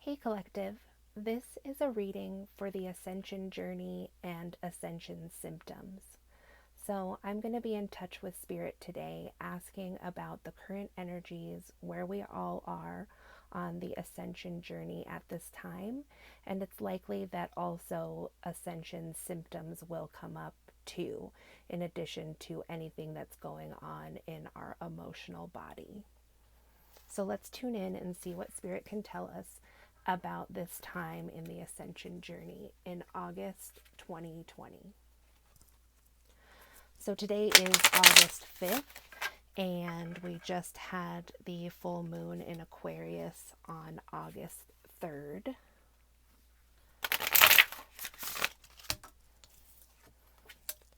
Hey Collective, this is a reading for the Ascension journey and Ascension symptoms. So I'm going to be in touch with Spirit today, asking about the current energies, where we all are on the Ascension journey at this time, and it's likely that also Ascension symptoms will come up too, in addition to anything that's going on in our emotional body. So let's tune in and see what Spirit can tell us about this time in the Ascension journey in August 2020. So today is August 5th, and we just had the full moon in Aquarius on August 3rd.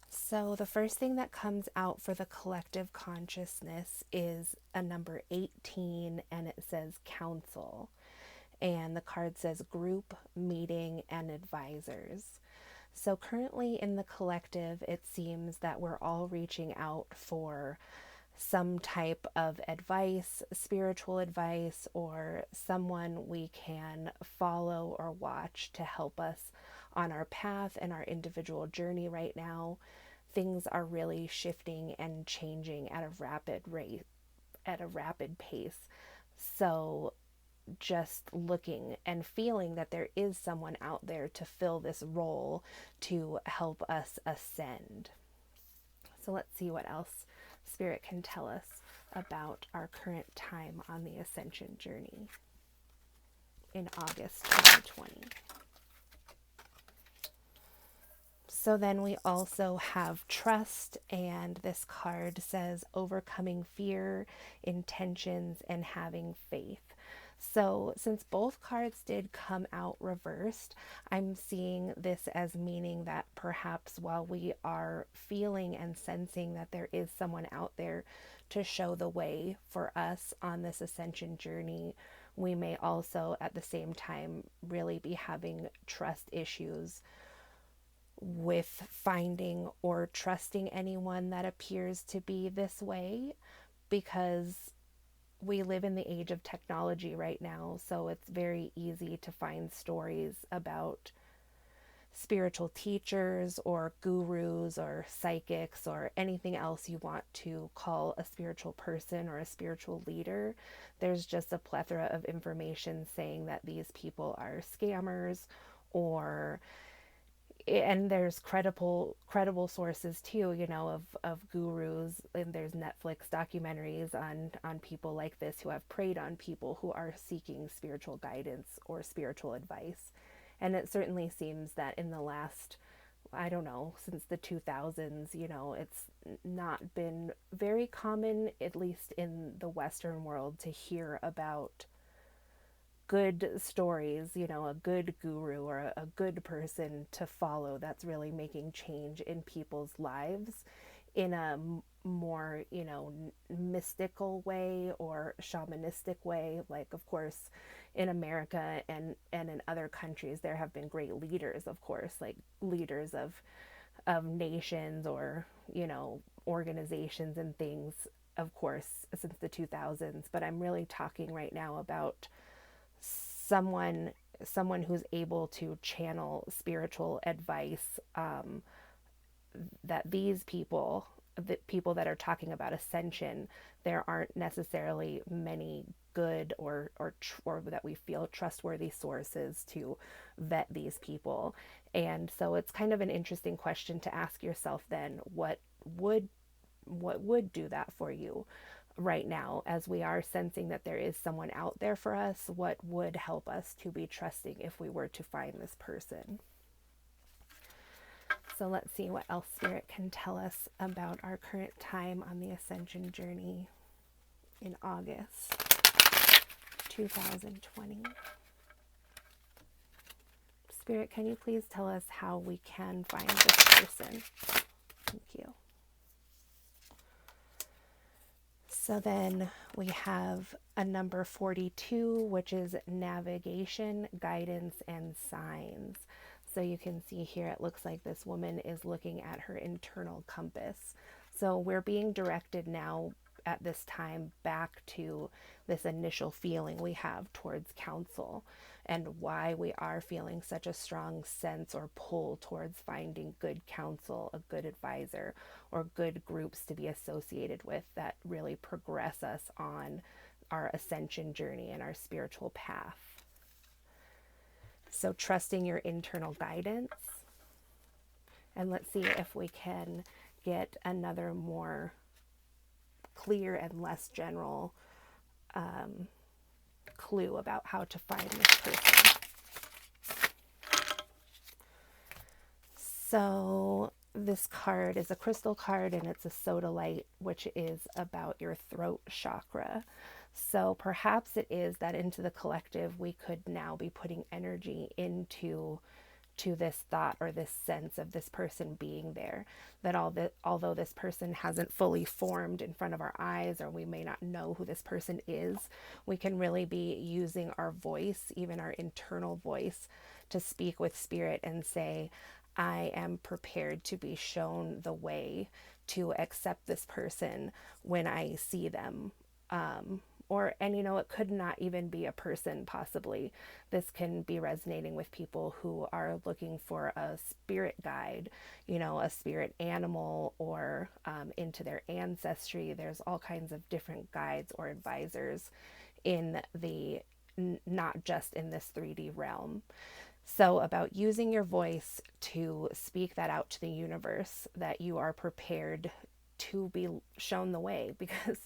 So the first thing that comes out for the collective consciousness is a number 18, and it says council. And the card says group, meeting, and advisors. So currently in the collective, it seems that we're all reaching out for some type of advice, spiritual advice, or someone we can follow or watch to help us on our path and our individual journey right now. Things are really shifting and changing at a rapid rate, at a rapid pace. So just looking and feeling that there is someone out there to fill this role to help us ascend. So let's see what else Spirit can tell us about our current time on the Ascension journey in August 2020. So then we also have trust, and this card says overcoming fear, intentions, and having faith. So since both cards did come out reversed, I'm seeing this as meaning that perhaps while we are feeling and sensing that there is someone out there to show the way for us on this ascension journey, we may also at the same time really be having trust issues with finding or trusting anyone that appears to be this way, because we live in the age of technology right now, so it's very easy to find stories about spiritual teachers or gurus or psychics or anything else you want to call a spiritual person or a spiritual leader. There's just a plethora of information saying that these people are scammers, or and there's credible sources too, of gurus, and there's Netflix documentaries on people like this who have preyed on people who are seeking spiritual guidance or spiritual advice. And it certainly seems that in the last, I don't know, since the 2000s, it's not been very common, at least in the Western world, to hear about good stories, a good guru or a good person to follow that's really making change in people's lives in a more, mystical way or shamanistic way. Like, of course, in America and in other countries, there have been great leaders, of course, like leaders of nations or, organizations and things, of course, since the 2000s. But I'm really talking right now about someone who's able to channel spiritual advice, that these people, the people that are talking about ascension, there aren't necessarily many good or that we feel trustworthy sources to vet these people. And so it's kind of an interesting question to ask yourself then, what would do that for you right now, as we are sensing that there is someone out there for us? What would help us to be trusting if we were to find this person? So let's see what else Spirit can tell us about our current time on the Ascension journey in August 2020. Spirit, can you please tell us how we can find this person? Thank you. So then we have a number 42, which is navigation, guidance, and signs. So you can see here, it looks like this woman is looking at her internal compass. So we're being directed now at this time back to this initial feeling we have towards counsel and why we are feeling such a strong sense or pull towards finding good counsel, a good advisor, or good groups to be associated with that really progress us on our ascension journey and our spiritual path. So trusting your internal guidance. And let's see if we can get another more clear and less general clue about how to find this person. So this card is a crystal card, and it's a sodalite, which is about your throat chakra. So perhaps it is that into the collective we could now be putting energy into this thought or this sense of this person being there, that although this person hasn't fully formed in front of our eyes, or we may not know who this person is, we can really be using our voice, even our internal voice, to speak with spirit and say, I am prepared to be shown the way to accept this person when I see them. And it could not even be a person, possibly. This can be resonating with people who are looking for a spirit guide, a spirit animal, or into their ancestry. There's all kinds of different guides or advisors in not just in this 3D realm. So about using your voice to speak that out to the universe, that you are prepared to be shown the way, because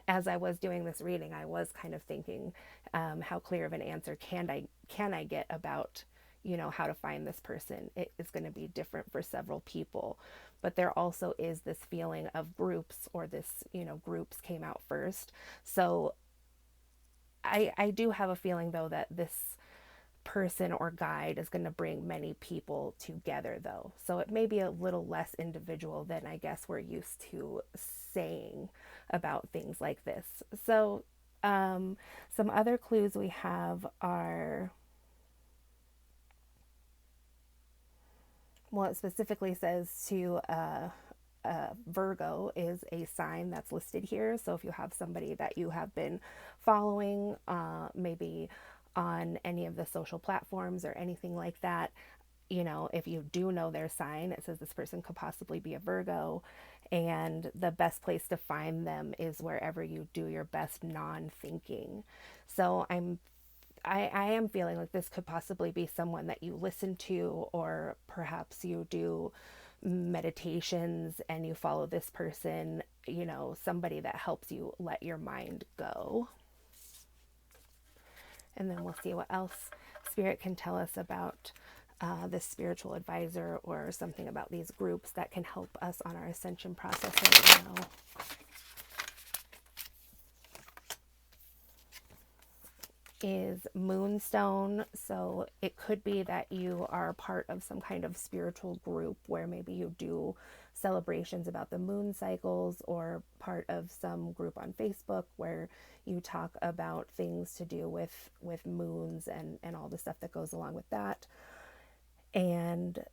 as I was doing this reading, I was kind of thinking, how clear of an answer can I get about, how to find this person? It is going to be different for several people, but there also is this feeling of groups, or this, groups came out first. So I do have a feeling though that this person or guide is going to bring many people together though. So it may be a little less individual than I guess we're used to saying about things like this. So some other clues we have are, well, it specifically says to Virgo is a sign that's listed here. So if you have somebody that you have been following, maybe on any of the social platforms or anything like that, if you do know their sign, it says this person could possibly be a Virgo. And the best place to find them is wherever you do your best non-thinking. So I am feeling like this could possibly be someone that you listen to, or perhaps you do meditations and you follow this person, somebody that helps you let your mind go. And then we'll see what else Spirit can tell us about this spiritual advisor, or something about these groups that can help us on our ascension process right now. Is Moonstone. So it could be that you are part of some kind of spiritual group where maybe you do celebrations about the moon cycles, or part of some group on Facebook where you talk about things to do with moons and all the stuff that goes along with that. And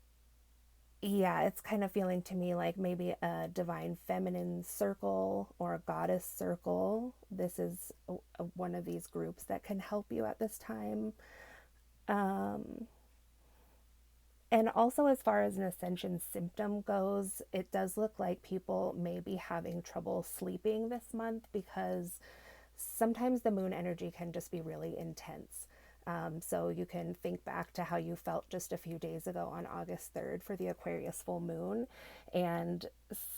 yeah, it's kind of feeling to me like maybe a divine feminine circle or a goddess circle. This is one of these groups that can help you at this time. And also, as far as an ascension symptom goes, it does look like people may be having trouble sleeping this month, because sometimes the moon energy can just be really intense. So you can think back to how you felt just a few days ago on August 3rd for the Aquarius full moon. And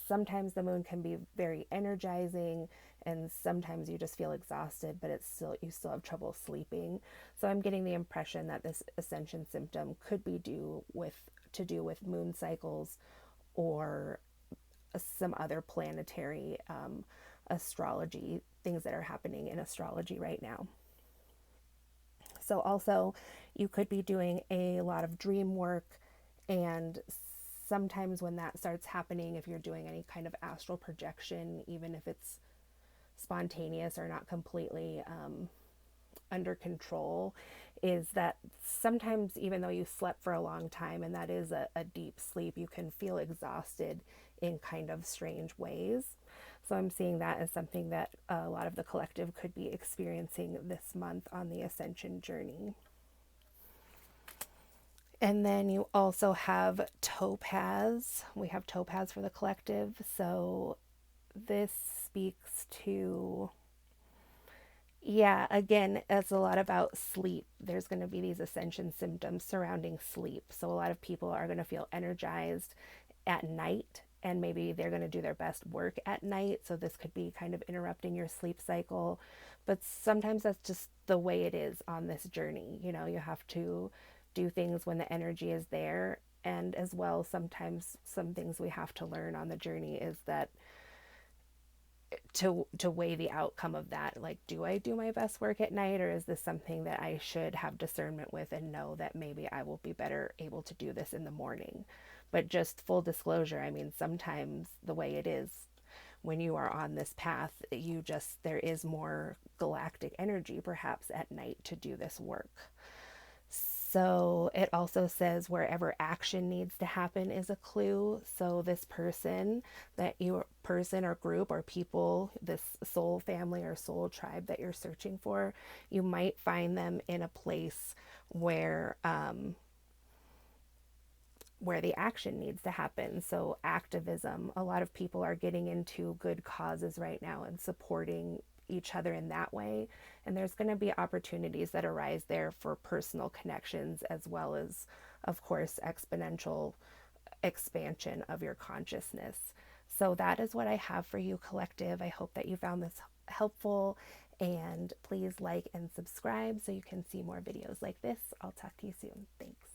sometimes the moon can be very energizing, and sometimes you just feel exhausted, but you still have trouble sleeping. So I'm getting the impression that this ascension symptom could be to do with moon cycles, or some other planetary astrology, things that are happening in astrology right now. So also, you could be doing a lot of dream work, and sometimes when that starts happening, if you're doing any kind of astral projection, even if it's spontaneous or not completely under control, is that sometimes, even though you slept for a long time, and that is a deep sleep, you can feel exhausted in kind of strange ways. So I'm seeing that as something that a lot of the collective could be experiencing this month on the Ascension journey. And then you also have Topaz. We have Topaz for the collective. So this speaks to, yeah, again, it's a lot about sleep. There's going to be these ascension symptoms surrounding sleep. So a lot of people are going to feel energized at night, and maybe they're going to do their best work at night. So this could be kind of interrupting your sleep cycle. But sometimes that's just the way it is on this journey. You know, you have to do things when the energy is there. And as well, sometimes some things we have to learn on the journey is that to weigh the outcome of that, like, do I do my best work at night, or is this something that I should have discernment with and know that maybe I will be better able to do this in the morning. But just full disclosure, I mean, sometimes the way it is when you are on this path, you just, there is more galactic energy perhaps at night to do this work. So it also says wherever action needs to happen is a clue. So this person, that your person or group or people, this soul family or soul tribe that you're searching for, you might find them in a place where the action needs to happen. So activism, a lot of people are getting into good causes right now and supporting each other in that way. And there's going to be opportunities that arise there for personal connections, as well as, of course, exponential expansion of your consciousness. So that is what I have for you, collective. I hope that you found this helpful, and please like and subscribe so you can see more videos like this. I'll talk to you soon. Thanks.